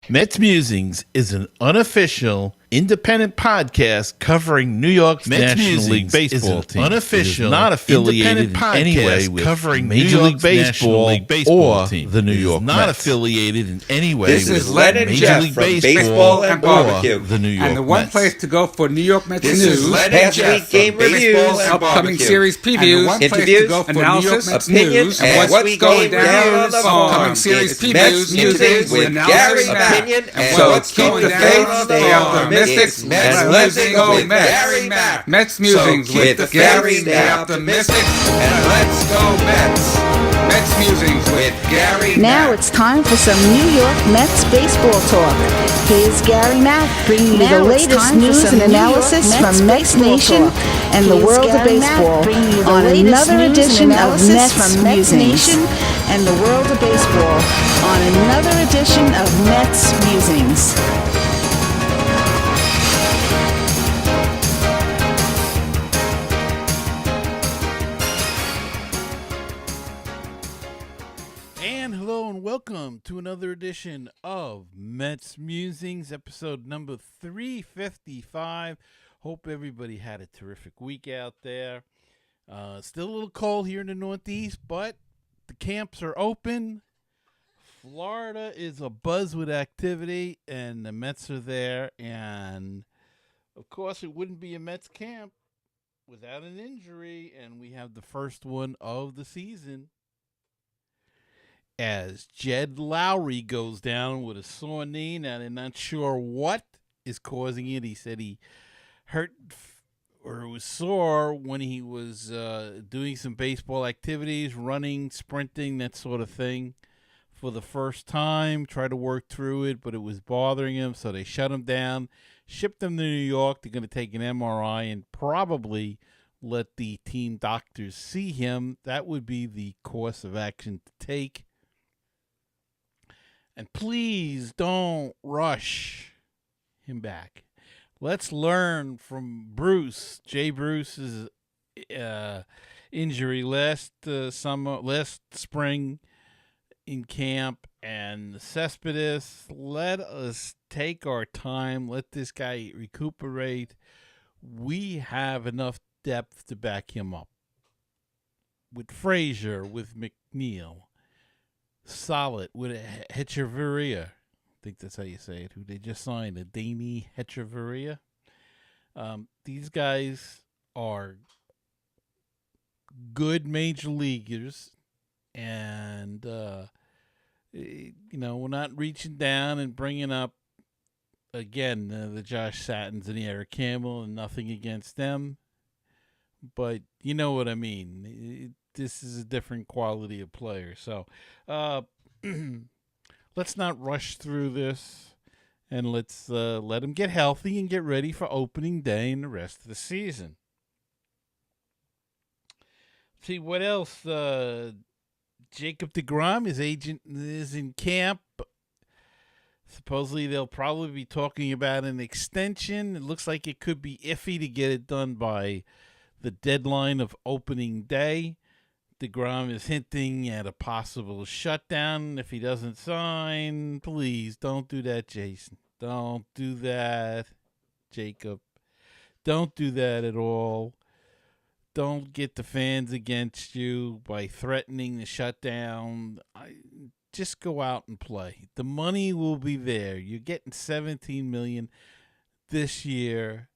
Mets Musings is an unofficial, independent podcast covering New York's National League baseball team. Unofficial, not affiliated in any way with covering Major League Baseball or the New York Mets. Not affiliated in any way with Major League Baseball and Barbecue, the New York Mets. And the one place to go for New York Mets news, past week game reviews, upcoming series previews, interviews, analysis, opinions, and what's going down on the farm. Upcoming series previews, music, with Gary's opinion, and what's going down on the farm. And let's go Mets. Mets Musings with Gary, stay optimistic, and let's go Mets. Mets Musings with Gary. Now it's time for some New York Mets baseball talk. Here's Gary Mack bringing you the latest news and analysis from Mets Nation and the world of baseball on another edition of Mets Musings. And the world of baseball on another edition of Mets Musings. Welcome to another edition of Mets Musings, episode number 355. Hope everybody had a terrific week out there. Still a little cold here in the Northeast, but the camps are open. Florida is abuzz with activity, and the Mets are there. And, of course, it wouldn't be a Mets camp without an injury, and we have the first one of the season, as Jed Lowry goes down with a sore knee. Now, they're not sure what is causing it. He said he hurt or it was sore when he was doing some baseball activities, running, sprinting, that sort of thing, for the first time. Tried to work through it, but it was bothering him, so they shut him down, shipped him to New York. They're going to take an MRI and probably let the team doctors see him. That would be the course of action to take. And please don't rush him back. Let's learn from Bruce. Jay Bruce's injury last spring in camp, and Cespedes. Let us take our time. Let this guy recuperate. We have enough depth to back him up. With Frazier, with McNeil. Solid with Hechavarria. I think that's how you say it. Who they just signed, Adeiny Hechavarria. These guys are good major leaguers, and we're not reaching down and bringing up again the Josh Sattons and the Eric Campbell, and nothing against them, but you know what I mean. This is a different quality of player. So let's not rush through this, and let's let him get healthy and get ready for opening day and the rest of the season. See, what else? Jacob deGrom, his agent, is in camp. Supposedly they'll probably be talking about an extension. It looks like it could be iffy to get it done by the deadline of opening day. deGrom is hinting at a possible shutdown if he doesn't sign. Please don't do that, Jason. Don't do that, Jacob. Don't do that at all. Don't get the fans against you by threatening the shutdown. Just go out and play. The money will be there. You're getting $17 million this year.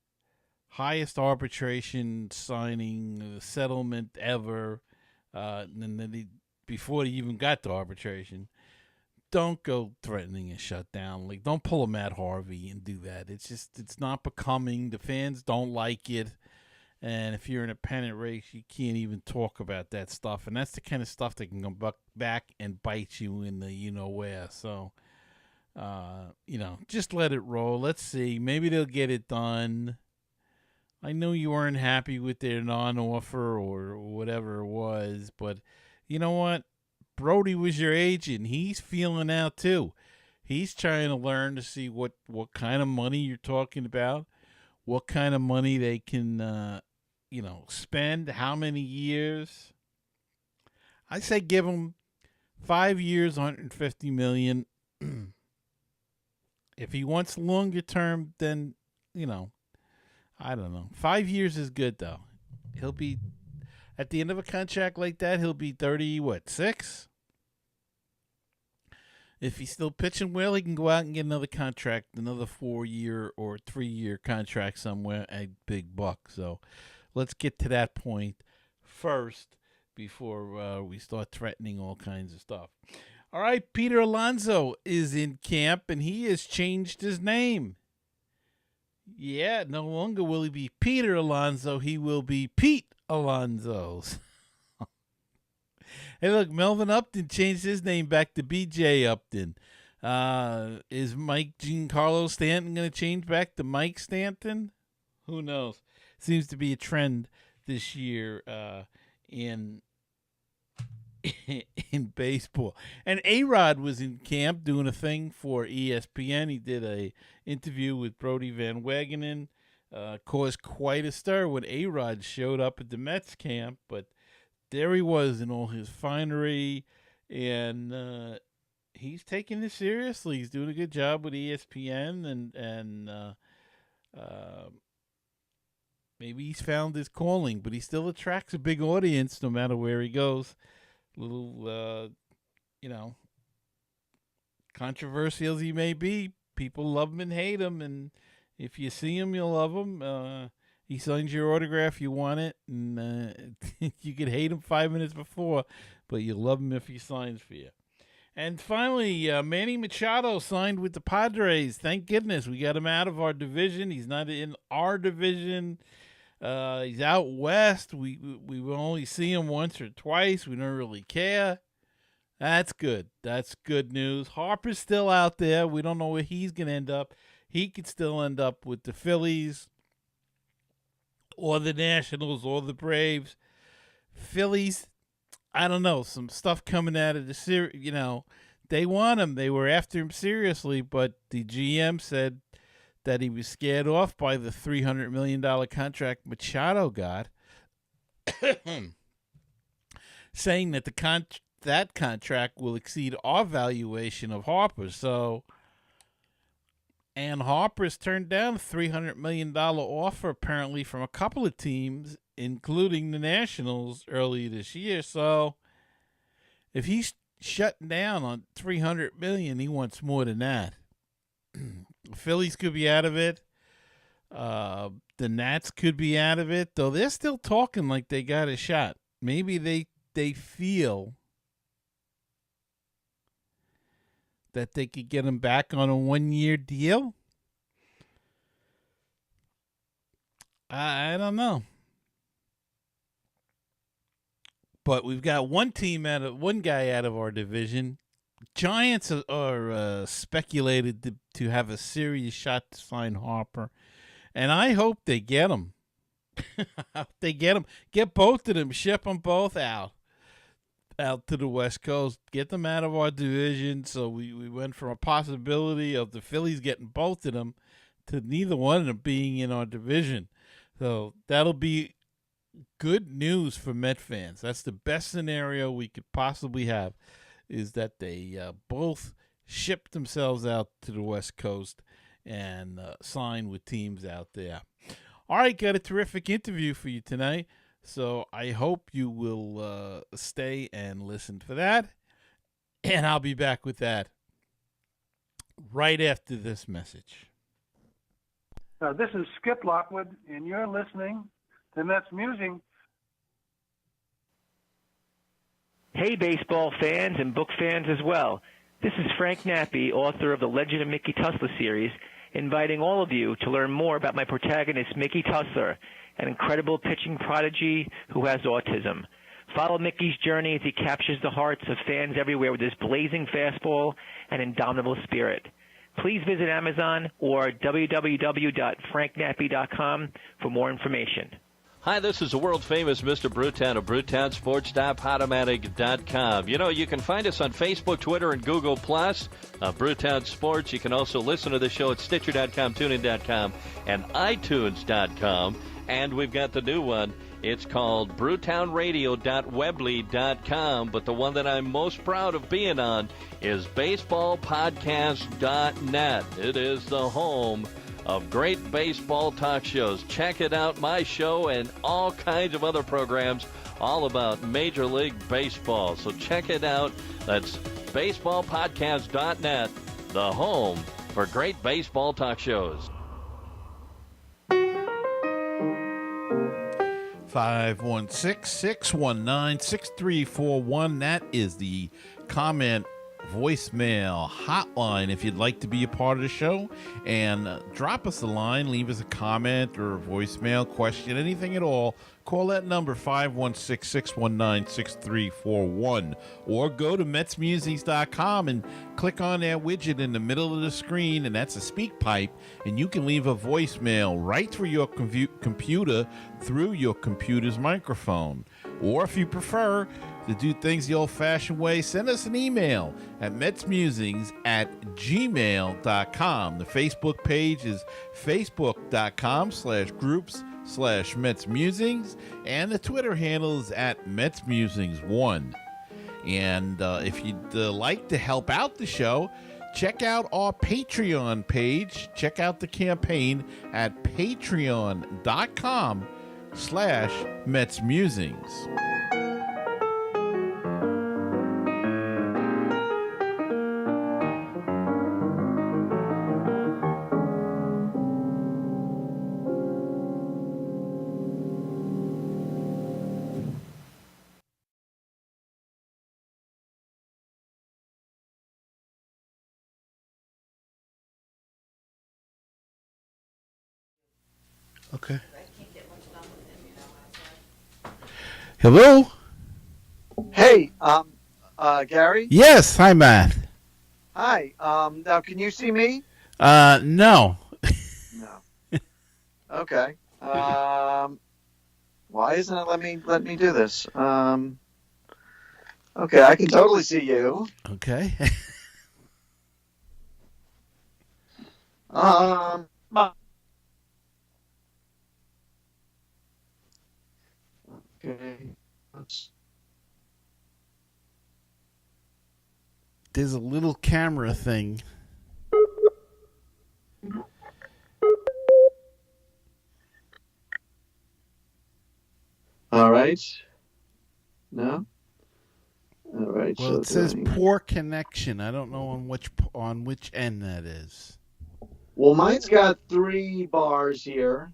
Highest arbitration signing settlement ever. And then before they even got to arbitration, don't go threatening a shutdown. Like, don't pull a Matt Harvey and do that. It's not becoming. The fans don't like it. And if you're in a pennant race, you can't even talk about that stuff. And that's the kind of stuff that can come back and bite you in the you-know-where. So, just let it roll. Let's see. Maybe they'll get it done. I know you weren't happy with their non-offer or whatever it was, but you know what? Brody was your agent. He's feeling out too. He's trying to learn to see what kind of money you're talking about, what kind of money they can, spend, how many years. I say give him 5 years, $150 million. If he wants longer term, then, I don't know. 5 years is good, though. He'll be, at the end of a contract like that, he'll be 6? If he's still pitching well, he can go out and get another contract, another 4-year or 3-year contract somewhere at big buck. So let's get to that point first before we start threatening all kinds of stuff. All right, Peter Alonso is in camp, and he has changed his name. Yeah, no longer will he be Peter Alonso. He will be Pete Alonso. Hey, look, Melvin Upton changed his name back to B.J. Upton. Is Mike Giancarlo Stanton going to change back to Mike Stanton? Who knows? Seems to be a trend this year in baseball. And A-Rod was in camp doing a thing for ESPN. He did a interview with Brody Van Wagenen. Caused quite a stir when A-Rod showed up at the Mets camp, but there he was in all his finery, and he's taking this seriously. He's doing a good job with ESPN, and maybe he's found his calling, but he still attracts a big audience no matter where he goes. Little, controversial as he may be, people love him and hate him, and if you see him, you'll love him. He signs your autograph, you want it, and you could hate him 5 minutes before, but you love him if he signs for you. And finally, Manny Machado signed with the Padres. Thank goodness we got him out of our division. He's not in our division. He's out west. We will only see him once or twice. We don't really care. That's good. That's good news. Harper's still out there. We don't know where he's going to end up. He could still end up with the Phillies or the Nationals or the Braves. Phillies, I don't know. Some stuff coming out of the series. They want him. They were after him seriously, but the GM said that he was scared off by the $300 million contract Machado got, saying that that contract will exceed our valuation of Harper. And Harper's turned down a $300 million offer apparently from a couple of teams, including the Nationals, earlier this year. So if he's shutting down on $300 million, he wants more than that. The Phillies could be out of it. The Nats could be out of it, though they're still talking like they got a shot. Maybe they feel that they could get him back on a 1-year deal. I don't know. But we've got one guy out of our division. Giants are speculated to have a serious shot to sign Harper, and I hope they get him. They get him. Get both of them. Ship them both out to the West Coast. Get them out of our division. So we went from a possibility of the Phillies getting both of them to neither one of them being in our division. So that'll be good news for Met fans. That's the best scenario we could possibly have, is that they both ship themselves out to the West Coast and sign with teams out there. All right, got a terrific interview for you tonight, so I hope you will stay and listen for that, and I'll be back with that right after this message. This is Skip Lockwood, and you're listening to MetsMusings. Hey, baseball fans and book fans as well. This is Frank Nappi, author of the Legend of Mickey Tussler series, inviting all of you to learn more about my protagonist, Mickey Tussler, an incredible pitching prodigy who has autism. Follow Mickey's journey as he captures the hearts of fans everywhere with his blazing fastball and indomitable spirit. Please visit Amazon or www.franknappy.com for more information. Hi, this is the world-famous Mr. Brewtown of BrewtownSports.podomatic.com. You can find us on Facebook, Twitter, and Google+, Brewtown Sports. You can also listen to the show at Stitcher.com, TuneIn.com, and iTunes.com. And we've got the new one It's called brewtownradio.weebly.com, but the one that I'm most proud of being on is baseballpodcast.net. It is the home of great baseball talk shows. Check it out, my show and all kinds of other programs all about Major League Baseball. So check it out. That's baseballpodcast.net, the home for great baseball talk shows. 516-619-6341. That is the comment voicemail hotline if you'd like to be a part of the show, and drop us a line, leave us a comment or a voicemail, question, anything at all. Call that number, 516-619-6341, or go to MetsMusings.com and click on that widget in the middle of the screen, and that's a speak pipe, and you can leave a voicemail right through your computer through your computer's microphone. Or if you prefer to do things the old-fashioned way, send us an email at metsmusings@gmail.com. The Facebook page is facebook.com/groups/MetsMusings, and the Twitter handle is at MetsMusings1. And if you'd like to help out the show, check out our Patreon page. Check out the campaign at patreon.com/MetsMusings. Okay. Hello? Hey, Gary? Yes, hi, Matt. Hi. Now, can you see me? No. No. Okay. Why isn't it let me do this? Okay, I can totally see you. Okay. Okay. There's a little camera thing. All right. No? All right. Well, so it says doing- poor connection. I don't know on which end that is. Well, mine's got 3 bars here.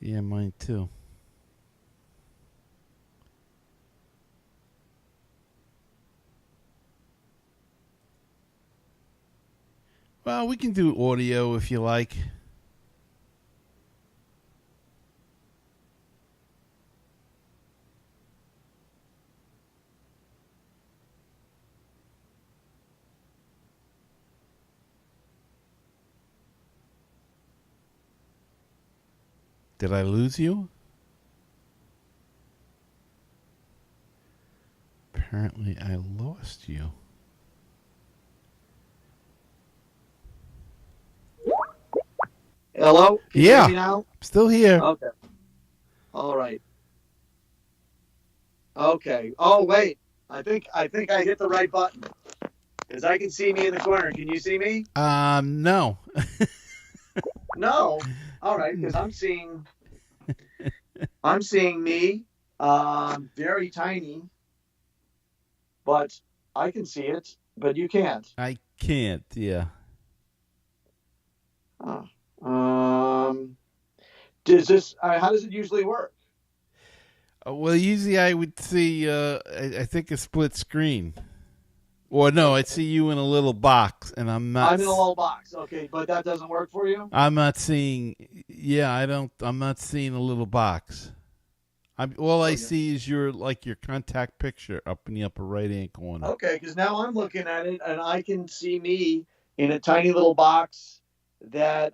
Yeah, mine too. Well, we can do audio if you like. Did I lose you? Apparently, I lost you. Hello? Can you Yeah. hear me now? Still here. Okay. All right. Okay. Oh, wait. I think I hit the right button. Because I can see me in the corner. Can you see me? No. No. All right. Because I'm seeing me, very tiny, but I can see it, but you can't. I can't, yeah. Does this? How does it usually work? Well, usually I would see, I think, a split screen. Or no, I'd see you in a little box, and I'm not. I'm in a little box. Okay, but that doesn't work for you? I'm not seeing. Yeah, I'm not seeing a little box. All I see is your contact picture up in the upper right hand corner. Okay, because now I'm looking at it, and I can see me in a tiny little box that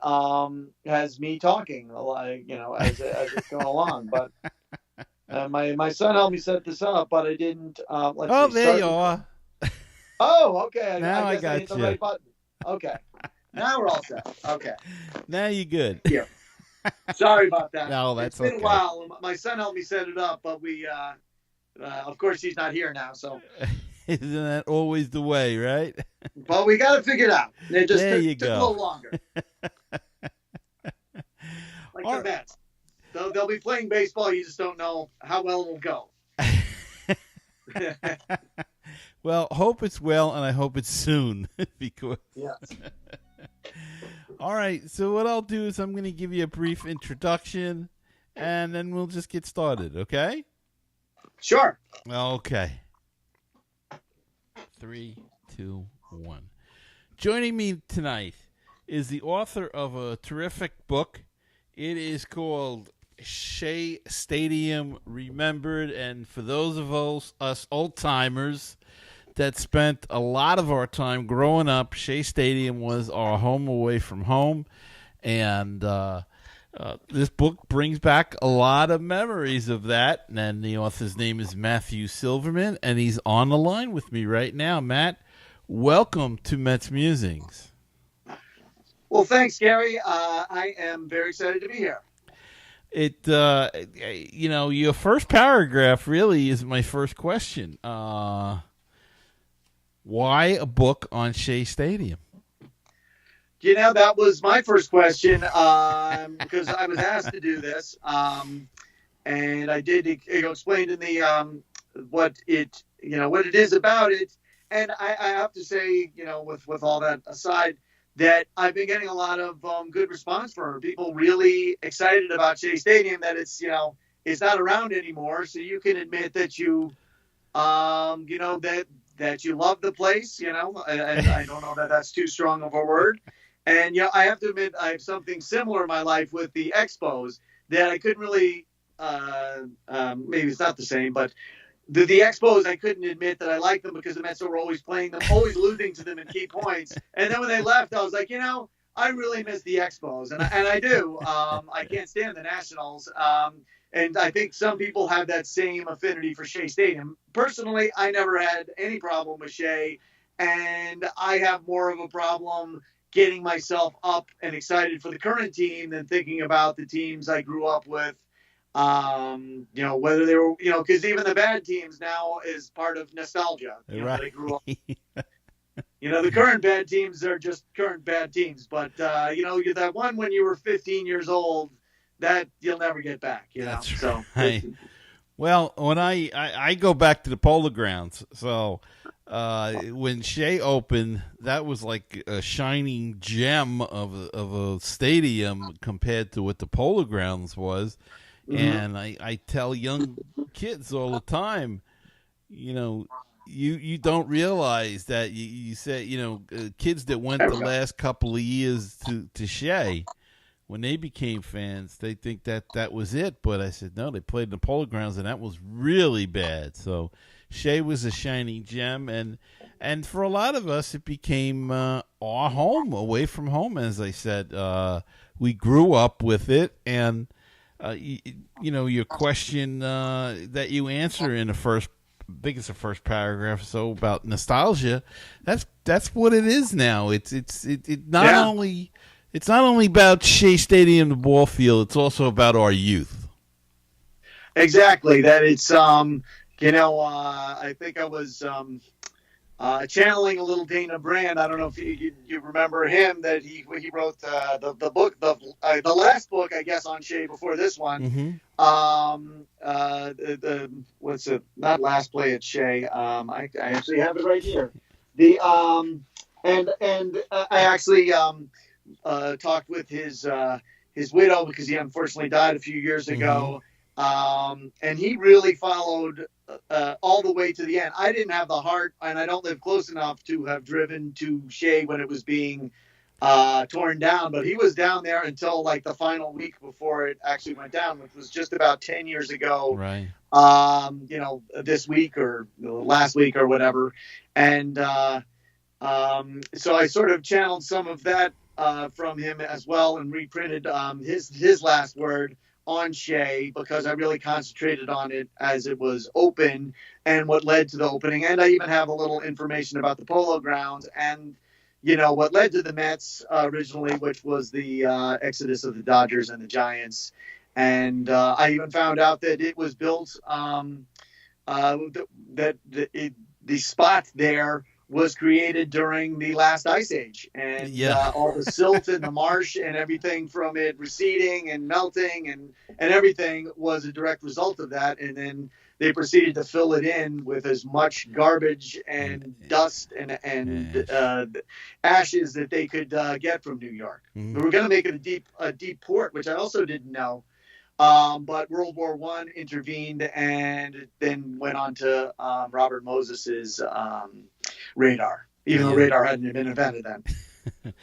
has me talking, like as it's going along. But my son helped me set this up, but I didn't. There you are. Oh, okay. Now I guess I hit got the you. right button. Okay. Now we're all set. Okay. Now you're good. Yeah. Sorry about that. No, that's it's been okay. a while. My son helped me set it up, but we, of course, he's not here now. So, Isn't that always the way, right? but we got to figure it out. It just There you took a go. little longer. Like All the right. Mets, they'll be playing baseball. You just don't know how well it'll go. Well, hope it's well, and I hope it's soon. Because Yes. all right, so what I'll do is I'm going to give you a brief introduction, and then we'll just get started, okay? Sure. Okay. 3, 2, 1. Joining me tonight is the author of a terrific book. It is called Shea Stadium Remembered, and for those of us old-timers that spent a lot of our time growing up, Shea Stadium was our home away from home, and this book brings back a lot of memories of that, and the author's name is Matthew Silverman, and he's on the line with me right now. Matt, welcome to MetsMusings. Well, thanks, Gary. I am very excited to be here. Your first paragraph really is my first question. Why a book on Shea Stadium? That was my first question because I was asked to do this, and I did explain in the what it is about it, and I have to say, with all that aside, that I've been getting a lot of good response from people really excited about Shea Stadium, that it's not around anymore, so you can admit that you that you love the place, and I don't know that that's too strong of a word. And, I have to admit, I have something similar in my life with the Expos that I couldn't really, maybe it's not the same, but the Expos, I couldn't admit that I liked them because the Mets were always playing them, always losing to them in key points. And then when they left, I was like, I really miss the Expos. And I do. I can't stand the Nationals. And I think some people have that same affinity for Shea Stadium. Personally, I never had any problem with Shea, and I have more of a problem getting myself up and excited for the current team than thinking about the teams I grew up with. Whether they were, because even the bad teams now is part of nostalgia. Right. They grew up. The current bad teams are just current bad teams. But, you're that one when you were 15 years old that you'll never get back. That's So, right. Well, when I go back to the Polo Grounds, so when Shea opened, that was like a shining gem of a stadium compared to what the Polo Grounds was. Mm-hmm. And I tell young kids all the time, you don't realize that you said, kids that went the last couple of years to Shea, when they became fans, they think that was it. But I said, no, they played in the Polo Grounds, and that was really bad. So Shea was a shining gem, and for a lot of us, it became our home, away from home, as I said. We grew up with it, and, your question that you answer in the first paragraph, so about nostalgia, that's what it is now. It's not only... It's not only about Shea Stadium, the ball field. It's also about our youth. Exactly. That it's, I think I was channeling a little Dana Brand. I don't know if you remember him, that he wrote the book, the last book, I guess, on Shea before this one. Mm-hmm. What's it? Not Last Play at Shea. I actually have it right here. And I actually talked with his widow, because he unfortunately died a few years ago. Mm-hmm. And he really followed all the way to the end. I didn't have the heart, and I don't live close enough to have driven to Shea when it was being torn down, but he was down there until like the final week before it actually went down, which was just about 10 years ago. Right. This week or last week or whatever. And so I sort of channeled some of that from him as well, and reprinted his last word on Shea, because I really concentrated on it as it was open and what led to the opening. And I even have a little information about the Polo Grounds. And, what led to the Mets originally, which was the exodus of the Dodgers and the Giants. And I even found out that it was built, the spot there was created during the last ice age. And all the silt in the marsh and everything from it receding and melting and everything was a direct result of that. And then they proceeded to fill it in with as much garbage and dust and ashes that they could get from New York. We were going to make it a deep port, which I also didn't know. But World War I intervened and then went on to Robert Moses's radar, even though radar hadn't been invented then.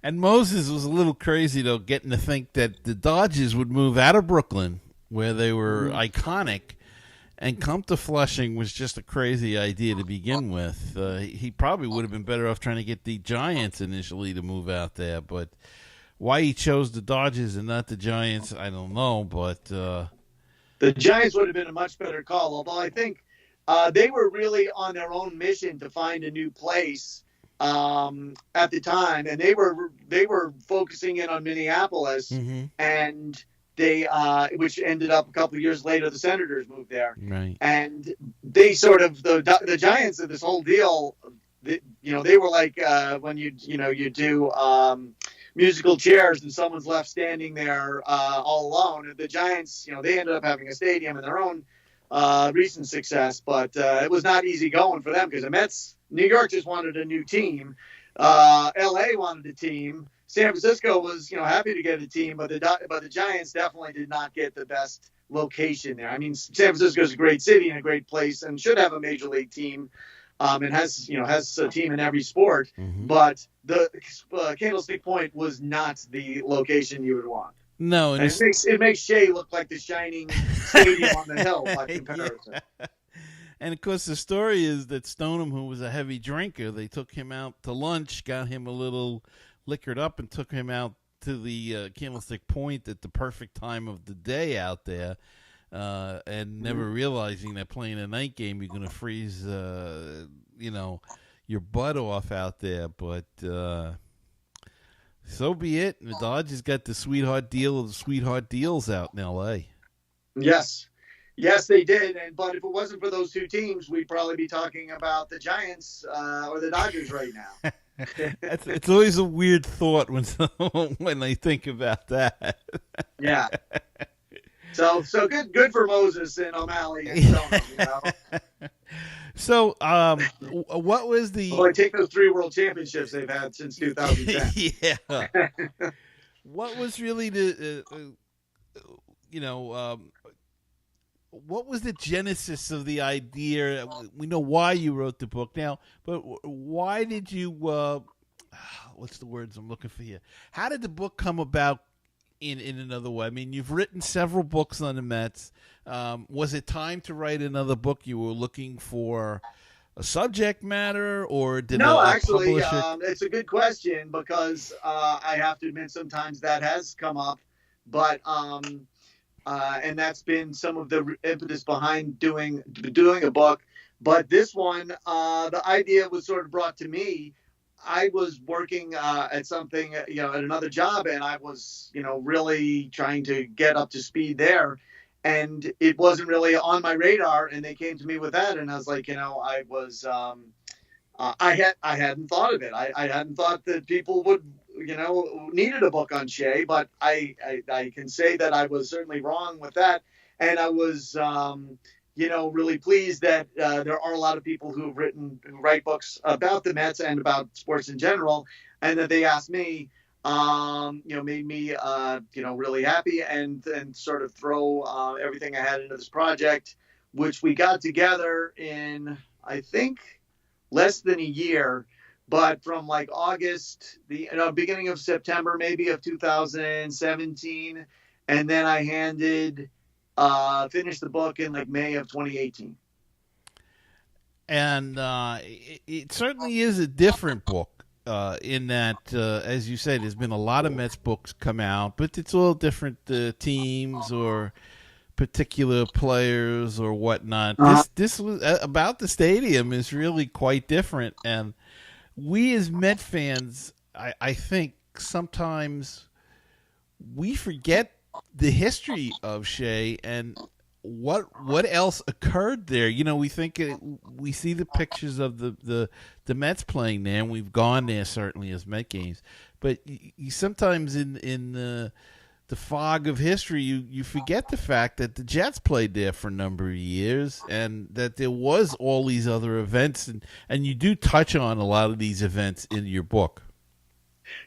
And Moses was a little crazy, though, getting to think that the Dodgers would move out of Brooklyn, where they were iconic, and come to Flushing was just a crazy idea to begin with. He probably would have been better off trying to get the Giants initially to move out there, but why he chose the Dodgers and not the Giants, I don't know. But the Giants would have been a much better call, although I think they were really on their own mission to find a new place at the time, and they were focusing in on Minneapolis, and they which ended up a couple of years later the Senators moved there, right? And they sort of the Giants of this whole deal, they were like when you do musical chairs and someone's left standing there all alone. The Giants, they ended up having a stadium in their own recent success, but it was not easy going for them because the Mets, New York just wanted a new team. LA wanted a team. San Francisco was, happy to get a team, but the Giants definitely did not get the best location there. I mean, San Francisco is a great city and a great place and should have a major league team. And has a team in every sport, but the Candlestick Point was not the location you would want. No, and it makes Shea look like the shining stadium on the hill by comparison. And of course, the story is that Stoneham, who was a heavy drinker, they took him out to lunch, got him a little liquored up, and took him out to the Candlestick Point at the perfect time of the day out there. And never realizing that playing a night game, you're going to freeze, your butt off out there. But so be it. The Dodgers got the sweetheart deal of the sweetheart deals out in L.A. Yes, they did. But if it wasn't for those two teams, we'd probably be talking about the Giants or the Dodgers right now. It's always a weird thought when I think about that. Yeah. So good for Moses and O'Malley and Stoneham, So, what was the? Well, I take those 3 world championships they've had since 2010. Yeah. What was really the, what was the genesis of the idea? We know why you wrote the book now, but why did you? What's the words I'm looking for here? How did the book come about? In another way, I mean, you've written several books on the Mets. Was it time to write another book? You were looking for a subject matter, or did actually, it's a good question because I have to admit sometimes that has come up, but and that's been some of the impetus behind doing a book. But this one, the idea was sort of brought to me. I was working at something, at another job, and I was, really trying to get up to speed there, and it wasn't really on my radar. And they came to me with that, and I was like, I was, I hadn't thought of it. I hadn't thought that people would, needed a book on Shea, but I can say that I was certainly wrong with that, and I was. Really pleased that there are a lot of people who write books about the Mets and about sports in general, and that they asked me, made me, really happy and sort of throw everything I had into this project, which we got together in, I think, less than a year, but from like August, the beginning of September, maybe of 2017, and then I finished the book in like May of 2018. And it certainly is a different book in that, as you said, there's been a lot of Mets books come out, but it's all different teams or particular players or whatnot. This was about the stadium is really quite different. And we as Met fans, I think sometimes we forget the history of Shea and what else occurred there. You know, we think we see the pictures of the Mets playing there, and we've gone there certainly as Met games. But you sometimes in the fog of history, you forget the fact that the Jets played there for a number of years, and that there was all these other events, and you do touch on a lot of these events in your book.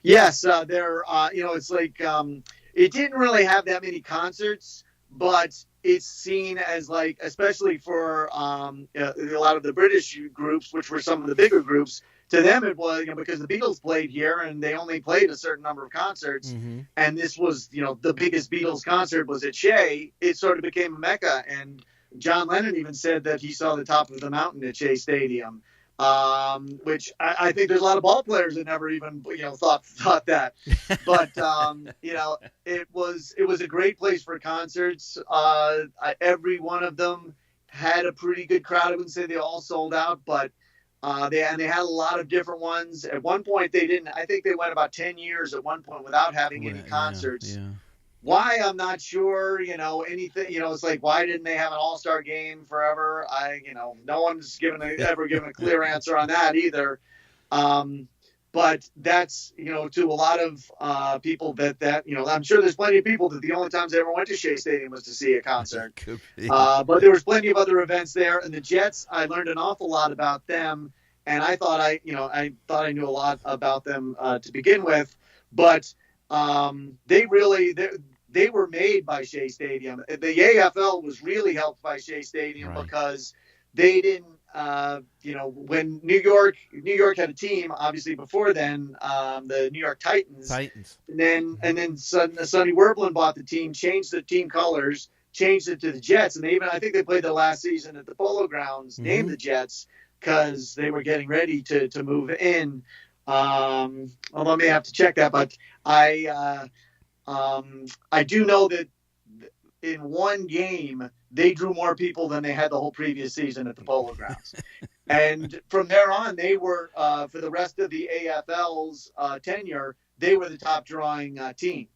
Yes, it's like it didn't really have that many concerts, but it's seen as like, especially for a lot of the British groups, which were some of the bigger groups, to them it was, because the Beatles played here and they only played a certain number of concerts, and this was, the biggest Beatles concert was at Shea. It sort of became a mecca, and John Lennon even said that he saw the top of the mountain at Shea Stadium. Which I think there's a lot of ball players that never even thought that, but it was a great place for concerts. Every one of them had a pretty good crowd. I wouldn't say they all sold out, but they had a lot of different ones. At one point I think they went about 10 years at one point without having any concerts. Yeah. Why, I'm not sure, anything, it's like, why didn't they have an all-star game forever? No one's ever given a clear answer on that either. But that's, to a lot of people that, I'm sure there's plenty of people that the only times they ever went to Shea Stadium was to see a concert. But there was plenty of other events there. And the Jets, I learned an awful lot about them. And I thought I knew a lot about them to begin with. But they were made by Shea Stadium. The AFL was really helped by Shea Stadium, right, because they didn't, when New York had a team, obviously before then, the New York Titans. And then Sonny Werblin bought the team, changed the team colors, changed it to the Jets, and I think they played the last season at the Polo Grounds, named the Jets, because they were getting ready to move in. Although I may have to check that, but I do know that in one game they drew more people than they had the whole previous season at the Polo Grounds. And from there on, they were, for the rest of the AFL's tenure, they were the top drawing team.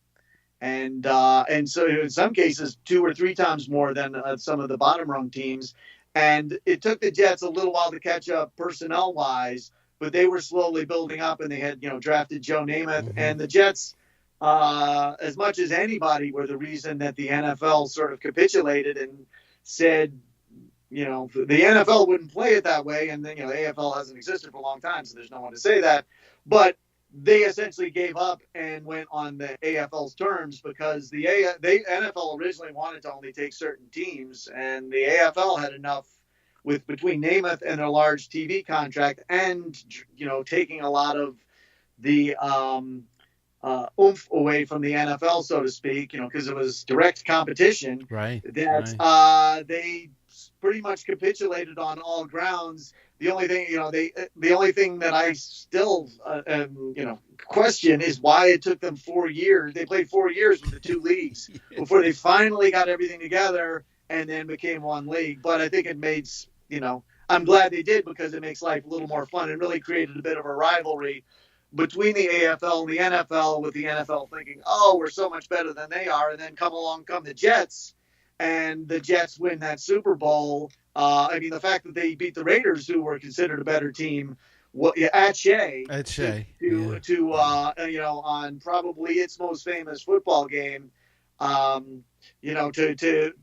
And so in some cases, 2 or 3 times more than some of the bottom rung teams. And it took the Jets a little while to catch up personnel wise, but they were slowly building up, and they had, drafted Joe Namath, and the Jets, as much as anybody, were the reason that the NFL sort of capitulated and said, the NFL wouldn't play it that way. And then, the AFL hasn't existed for a long time, so there's no one to say that. But they essentially gave up and went on the AFL's terms, because the NFL originally wanted to only take certain teams, and the AFL had enough between Namath and their large TV contract, and taking a lot of the oomph away from the NFL, so to speak, because it was direct competition. Right. That they pretty much capitulated on all grounds. The only thing, the only thing that I still, question is why it took them 4 years. They played 4 years with the 2 leagues before they finally got everything together and then became one league. But I think it made, I'm glad they did, because it makes life a little more fun, and really created a bit of a rivalry between the AFL and the NFL, with the NFL thinking, oh, we're so much better than they are. And then come the Jets, and the Jets win that Super Bowl. The fact that they beat the Raiders, who were considered a better team, at Shea, on probably its most famous football game, to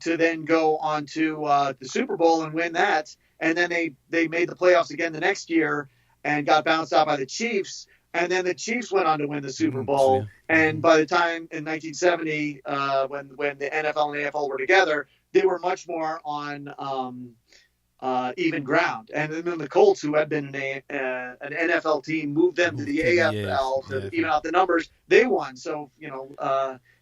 then go on to the Super Bowl and win that. And then they made the playoffs again the next year and got bounced out by the Chiefs. And then the Chiefs went on to win the Super Bowl. And by the time in 1970, when the NFL and the AFL were together, they were much more on even ground. And then the Colts, who had been an NFL team, moved them to the AFL to even out the numbers. They won. So,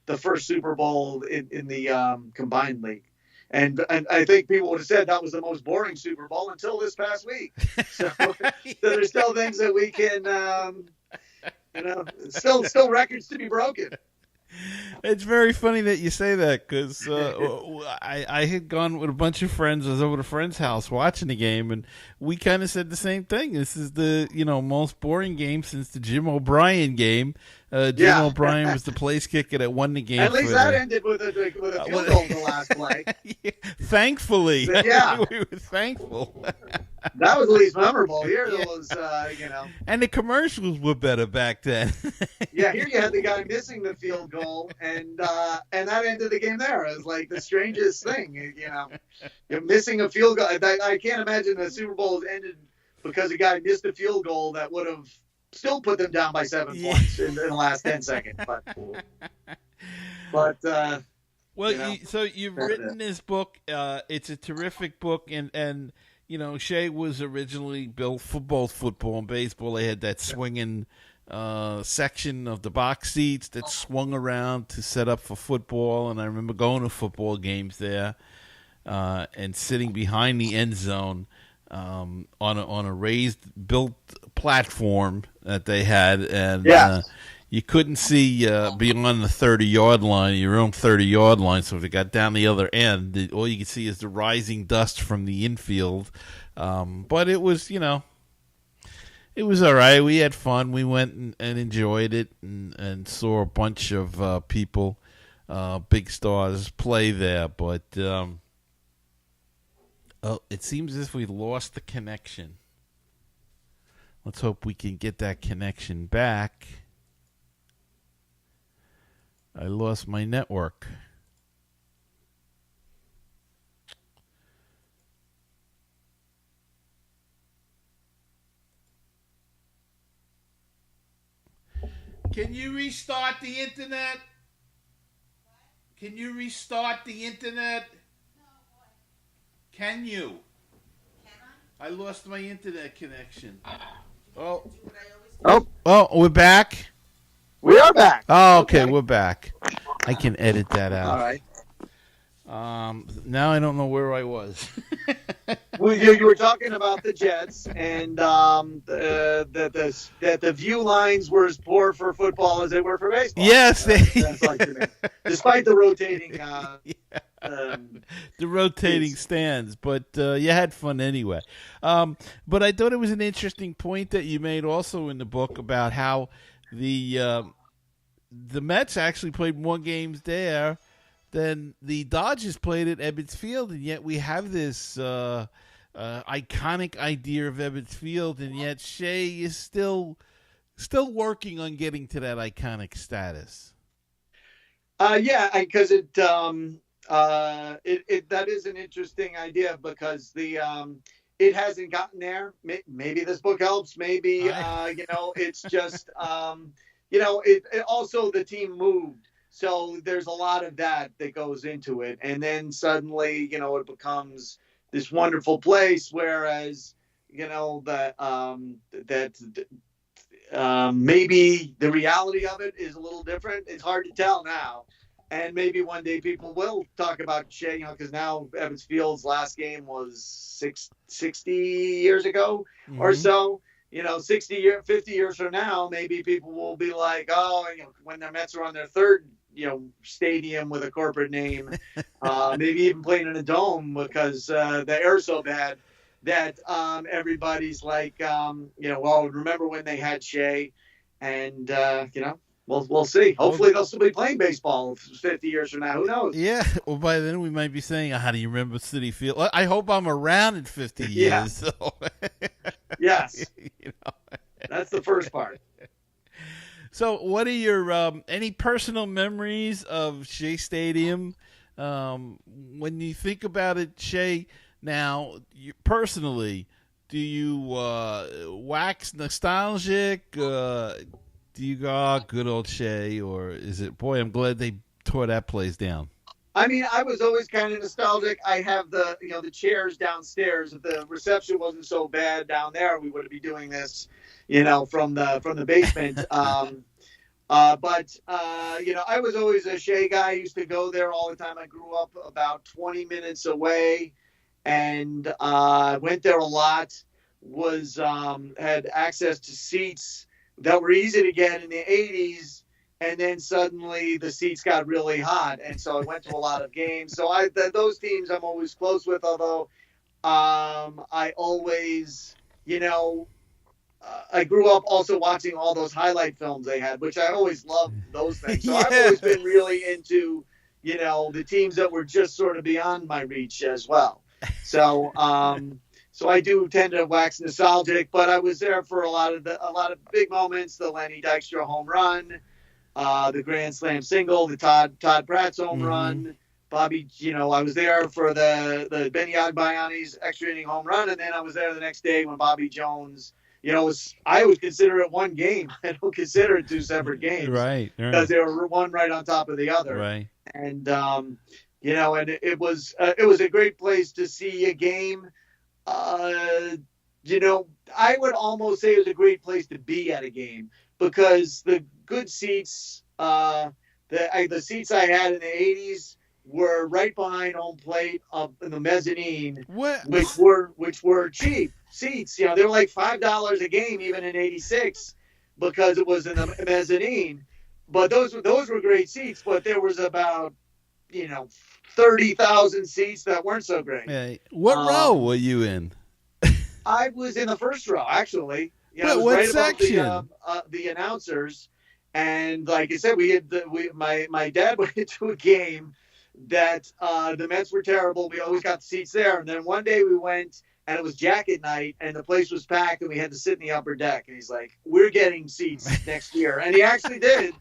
the first Super Bowl in the combined league. And I think people would have said that was the most boring Super Bowl until this past week. So, so there's still things that we can, still records to be broken. It's very funny that you say that because I had gone with a bunch of friends. I was over at a friend's house watching the game, and we kind of said the same thing. This is the most boring game since the Jim O'Brien game. Jim O'Brien was the place kicker that won the game. At least that ended with a field goal in the last play. Yeah, thankfully, yeah, we were thankful. That was at least memorable. Here it was, And the commercials were better back then. Yeah, here you had the guy missing the field goal, and that ended the game there. It was like the strangest thing, You're missing a field goal. I can't imagine the Super Bowl has ended because a guy missed a field goal that would have still put them down by 7 points in the last 10 seconds. But so you've written this book. It's a terrific book, and Shea was originally built for both football and baseball. They had that swinging section of the box seats that swung around to set up for football, and I remember going to football games there and sitting behind the end zone on a raised built platform that they had, and you couldn't see beyond the 30-yard line, your own 30-yard line. So if it got down the other end, all you could see is the rising dust from the infield. But it was, it was all right. We had fun. We went and enjoyed it and saw a bunch of people, big stars, play there. But it seems as if we lost the connection. Let's hope we can get that connection back. I lost my network. Can you restart the internet? Can you restart the internet? Can you? I lost my internet connection. Oh, we're back? We are back. Oh, okay, we're back. I can edit that out. All right. Now I don't know where I was. Well, you were talking about the Jets and that the view lines were as poor for football as they were for baseball. Yes, despite the rotating. The rotating stands, but you had fun anyway. But I thought it was an interesting point that you made also in the book about how the Mets actually played more games there than the Dodgers played at Ebbets Field, and yet we have this iconic idea of Ebbets Field, and yet Shea is still working on getting to that iconic status. Because that is an interesting idea because it hasn't gotten there. Maybe this book helps. Maybe it's just it also the team moved. So there's a lot of that goes into it. And then suddenly, it becomes this wonderful place. Whereas, maybe the reality of it is a little different. It's hard to tell now. And maybe one day people will talk about Shea, because now Ebbets Field's last game was 60 years ago or so. 50 years from now, maybe people will be like, when the Mets are on their third stadium with a corporate name, maybe even playing in a dome because the air's so bad that everybody's like, remember when they had Shea, and we'll see. Hopefully they'll still be playing baseball 50 years from now. Who knows? Yeah. Well, by then we might be saying, how do you remember Citi Field? I hope I'm around in 50 years. Yeah. So. Yes. That's the first part. So what are your any personal memories of Shea Stadium? When you think about it, Shea, now, personally, do you wax nostalgic? Do you go, good old Shea? Or is it, boy, I'm glad they tore that place down? I mean, I was always kind of nostalgic. I have the chairs downstairs. If the reception wasn't so bad down there, we would be doing this, from the basement. But I was always a Shea guy. I used to go there all the time. I grew up about 20 minutes away, and went there a lot. Had access to seats that were easy to get in the 80s. and then suddenly the seats got really hot, and so I went to a lot of games. So those teams I'm always close with, although I always, I grew up also watching all those highlight films they had, which I always loved those things. So I've always been really into, the teams that were just sort of beyond my reach as well. So, so I do tend to wax nostalgic, but I was there for a lot of big moments: the Lenny Dykstra home run, the Grand Slam single, the Todd Pratt's home run. Bobby, I was there for the Benny Agbayani's extra inning home run, and then I was there the next day when Bobby Jones. I would consider it one game. I don't consider it two separate games, right? Because they were one right on top of the other, right? And and it was a great place to see a game. I would almost say it was a great place to be at a game because the good seats, the seats I had in the '80s were right behind home plate in the mezzanine, which were cheap seats. They were like $5 a game even in '86 because it was in the mezzanine. But those were great seats. But there was about 30,000 seats that weren't so great. Hey, what row were you in? I was in the first row actually. But what section? Above the announcers. And like I said, my dad went into a game that the Mets were terrible. We always got the seats there. And then one day we went and it was jacket night and the place was packed and we had to sit in the upper deck. And he's like, we're getting seats next year. And he actually did.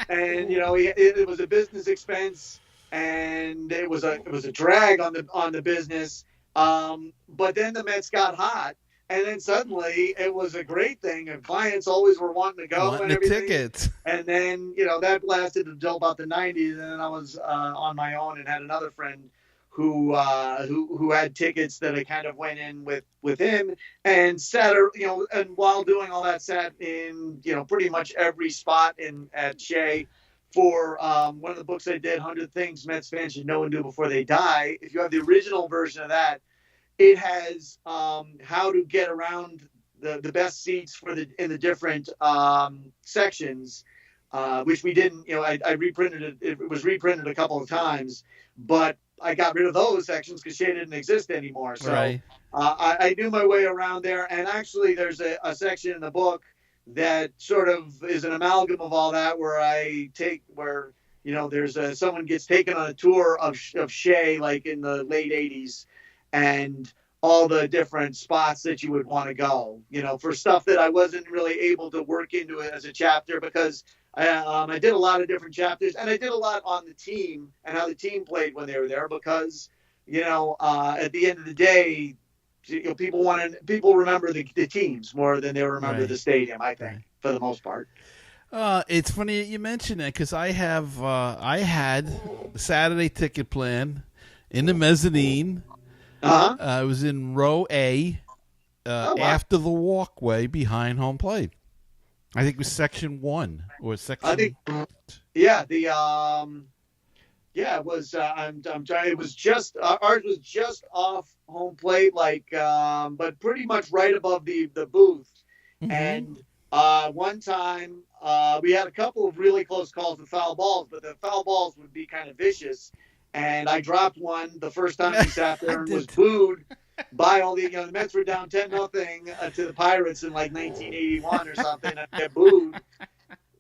And, it was a business expense and it was a drag on the business. But then the Mets got hot. And then suddenly it was a great thing, and clients always were wanting to go and everything. Tickets. And then that lasted until about the '90s, and then I was on my own and had another friend who had tickets that I kind of went in with him and sat, and while doing all that, sat in pretty much every spot at Shea. For one of the books I did, 100 Things Mets Fans Should Know and Do Before They Die. If you have the original version of that. It has how to get around the best seats in the different sections, which we didn't. I reprinted it. It was reprinted a couple of times, but I got rid of those sections because Shea didn't exist anymore. So right. I knew my way around there. And actually, there's a section in the book that sort of is an amalgam of all that, where there's someone gets taken on a tour of Shea, like in the late '80s. And all the different spots that you would want to go, for stuff that I wasn't really able to work into it as a chapter because I did a lot of different chapters and I did a lot on the team and how the team played when they were there because, at the end of the day, people remember the teams more than they remember the stadium, I think, for the most part. It's funny that you mention that because I had the Saturday ticket plan in the mezzanine. I was in row A, after the walkway behind home plate. I think it was section 1 or section. I think, yeah, it was. I'm trying. It was just ours was just off home plate, but pretty much right above the booth. Mm-hmm. And one time we had a couple of really close calls with foul balls, but the foul balls would be kind of vicious. And I dropped one the first time we sat there and was booed by all the Mets were down 10-0 to the Pirates in like 1981 or something. And I got booed.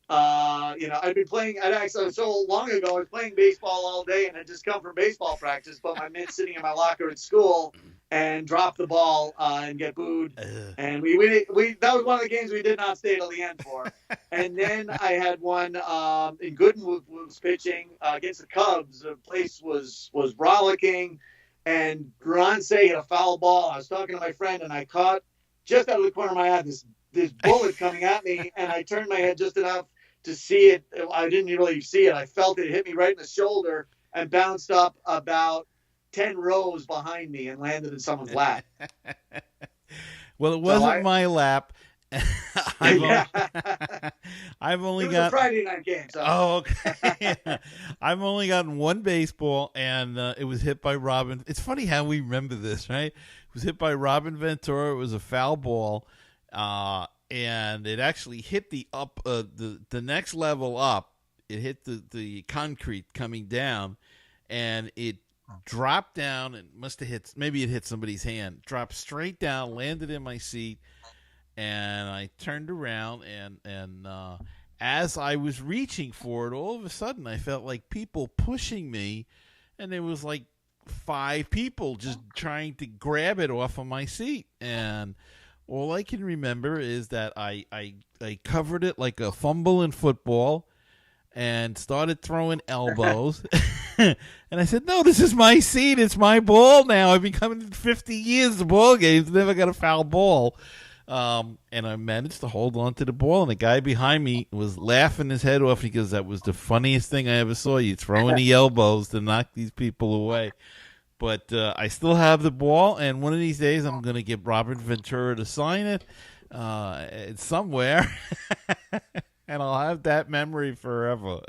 I'd been playing. So long ago, I was playing baseball all day, and I'd just come from baseball practice. But my mitt's sitting in my locker at school, and drop the ball and get booed. And we that was one of the games we did not stay till the end for. And then I had one in Gooden was pitching against the Cubs. The place was rollicking, and Grance hit a foul ball. I was talking to my friend, and I caught just out of the corner of my eye this bullet coming at me, and I turned my head just enough to see it. I didn't really see it. I felt it hit me right in the shoulder and bounced up about 10 rows behind me and landed in someone's lap. Well, it wasn't my lap. I've only got a Friday night game. So. Oh, okay. I've only gotten one baseball, and it was hit by Robin. It's funny how we remember this, right? It was hit by Robin Ventura. It was a foul ball, and it actually hit the next level up it hit the concrete coming down, and it dropped down. And must have hit, maybe it hit somebody's hand. Dropped straight down, landed in my seat, and I turned around, and as I was reaching for it, all of a sudden I felt like people pushing me, and there was like 5 people just trying to grab it off of my seat. And all I can remember is that I covered it like a fumble in football and started throwing elbows. And I said, no, this is my seat. It's my ball now. I've been coming 50 years to ball games, never got a foul ball. And I managed to hold on to the ball, and the guy behind me was laughing his head off because that was the funniest thing I ever saw. You throwing the elbows to knock these people away. But I still have the ball, and one of these days I'm going to get Robert Ventura to sign it somewhere, and I'll have that memory forever.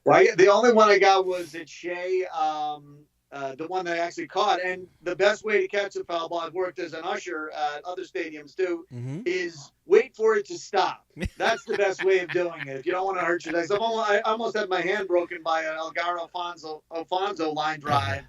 Well, the only one I got was at Shea, the one that I actually caught. And the best way to catch a foul ball, I've worked as an usher at other stadiums too, is wait for it to stop. That's the best way of doing it. If you don't want to hurt your legs. I almost had my hand broken by an Elgar Alfonso line drive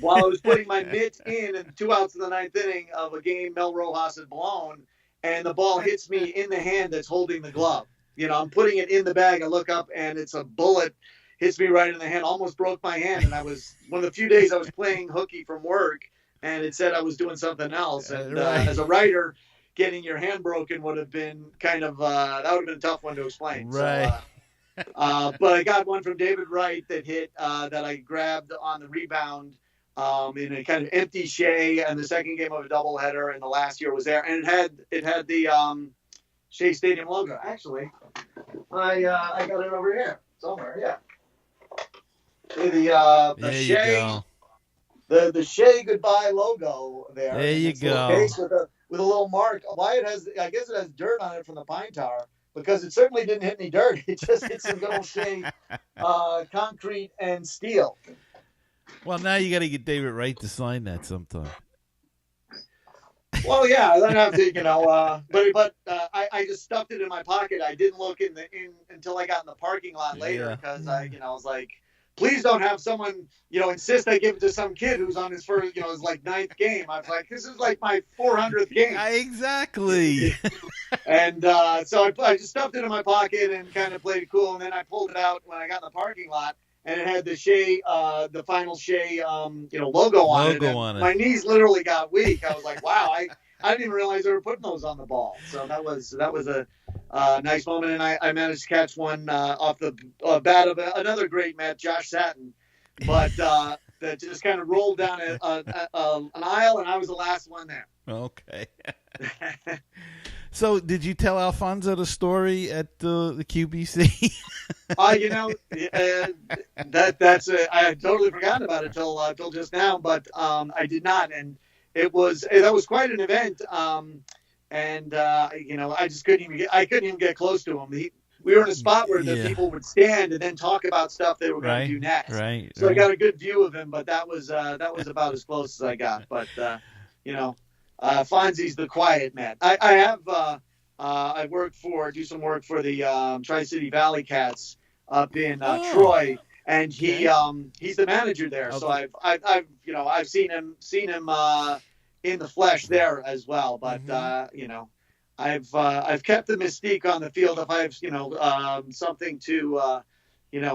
while I was putting my mitt in 2 outs in the 9th inning of a game Mel Rojas had blown, and the ball hits me in the hand that's holding the glove. I'm putting it in the bag. I look up, and it's a bullet. Hits me right in the hand, almost broke my hand. And I was one of the few days I was playing hooky from work, and it said I was doing something else. And as a writer, getting your hand broken would have been kind of that would have been a tough one to explain. Right. So, but I got one from David Wright that hit that I grabbed on the rebound in a kind of empty Shea, and the second game of a doubleheader, and the last year was there, and it had the Shea Stadium logo. Actually, I got it over here somewhere. Yeah. The Shea, the Shea goodbye logo there. There you go. With a little mark. Why I guess it has dirt on it from the pine tar, because it certainly didn't hit any dirt. It just hit some good old Shea concrete and steel. Well, now you got to get David Wright to sign that sometime. Well, yeah, I don't have to, but I just stuffed it in my pocket. I didn't look in until I got in the parking lot later, because I was like, please don't have someone, insist I give it to some kid who's on his first, his like 9th game. I was like, this is like my 400th game. Exactly. And so I just stuffed it in my pocket and kind of played it cool. And then I pulled it out when I got in the parking lot, and it had the Shea, the final Shea, logo on it. My knees literally got weak. I was like, wow, I didn't even realize they were putting those on the ball. So that was a nice moment, and I managed to catch one off the bat of another great Met, Josh Satin, but that just kind of rolled down an aisle, and I was the last one there. Okay. So, did you tell Alfonso the story at the QBC? That's I had totally forgotten about it till just now, but I did not, and that was quite an event. I just couldn't even get close to him. We were in a spot where the people would stand and then talk about stuff they were going to do next. Right. So I got a good view of him, but that was about as close as I got. But Fonzie's the quiet man. I do some work for the Tri-City Valley Cats up in Troy, and he's the manager there. Okay. So I've seen him in the flesh there as well. But I've kept the mystique on the field. If I have something to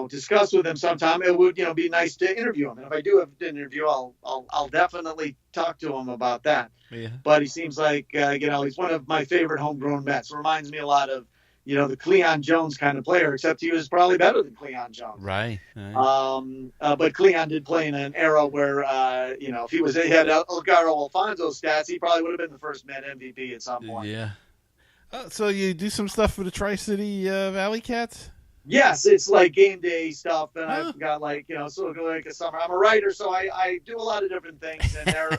discuss with him sometime, it would be nice to interview him. And if I do have an interview, I'll definitely talk to him about that. Yeah. But he seems like he's one of my favorite homegrown Mets. Reminds me a lot of the Cleon Jones kind of player, except he was probably better than Cleon Jones. Right. But Cleon did play in an era where if he had Elgar Alfonso stats, he probably would have been the first Met MVP at some point. Yeah. So you do some stuff for the Tri-City Valley Cats? Yes, it's like game day stuff, and I've got like a summer. I'm a writer, so I do a lot of different things, and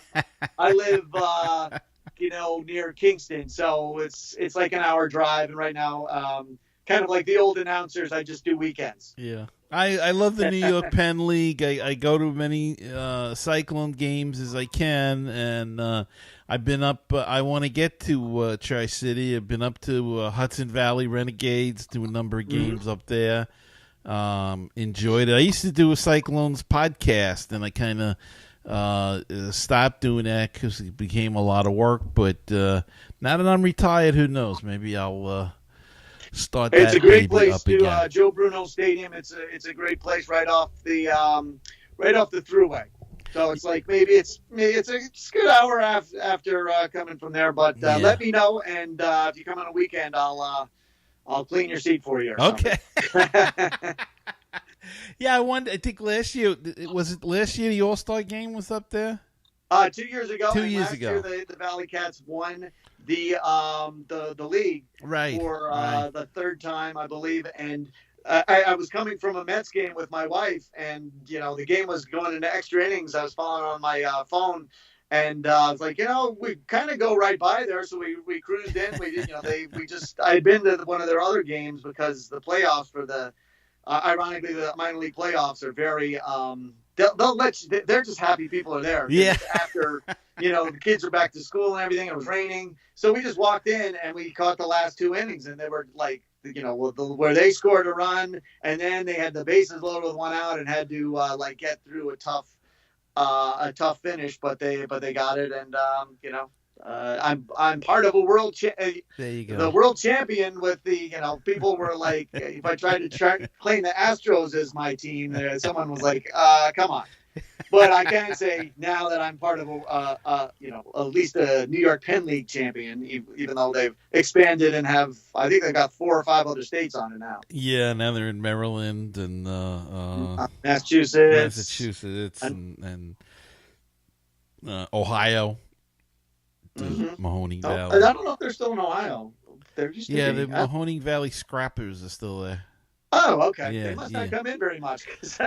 I live near Kingston, so it's like an hour drive, and right now kind of like the old announcers, I just do weekends. Yeah. I love the New York Penn League. I go to many Cyclone games as I can, and I've been up. I want to get to Tri-City. I've been up to Hudson Valley Renegades, to a number of games up there. Enjoyed it. I used to do a Cyclones podcast, and I kind of stopped doing that because it became a lot of work. But now that I'm retired, who knows? Maybe I'll start. It's that a great baby place up to again. Joe Bruno Stadium. It's a great place right off the thruway. So it's like maybe it's a good hour after coming from there. But let me know, and if you come on a weekend, I'll clean your seat for you. Or Okay. Yeah, I think last year the All-Star game was up there. 2 years ago. 2 and years last ago. year the Valley Cats won the league for the third time, I believe. And I was coming from a Mets game with my wife, and the game was going into extra innings. I was following on my phone, and I was like, we kind of go right by there, so we cruised in. I had been to one of their other games because the playoffs for the ironically the minor league playoffs are very they'll let you, they're just happy people are there. Yeah. After the kids are back to school and everything, it was raining, so we just walked in and we caught the last two innings, and they were like, where they scored a run, and then they had the bases loaded with one out and had to get through a tough finish, but they got it, and I'm part of a world. There you go. The world champion with the people were like, if I tried to claim the Astros as my team, someone was like, come on. But I can say now that I'm part of at least a New York Penn League champion, even though they've expanded and I think they've got 4 or 5 other states on it now. Yeah, now they're in Maryland and Massachusetts, and Ohio, Mahoning Valley. I don't know if they're still in Ohio. They're just the Mahoning Valley Scrappers are still there. Oh, okay. Yeah, they must not come in very much.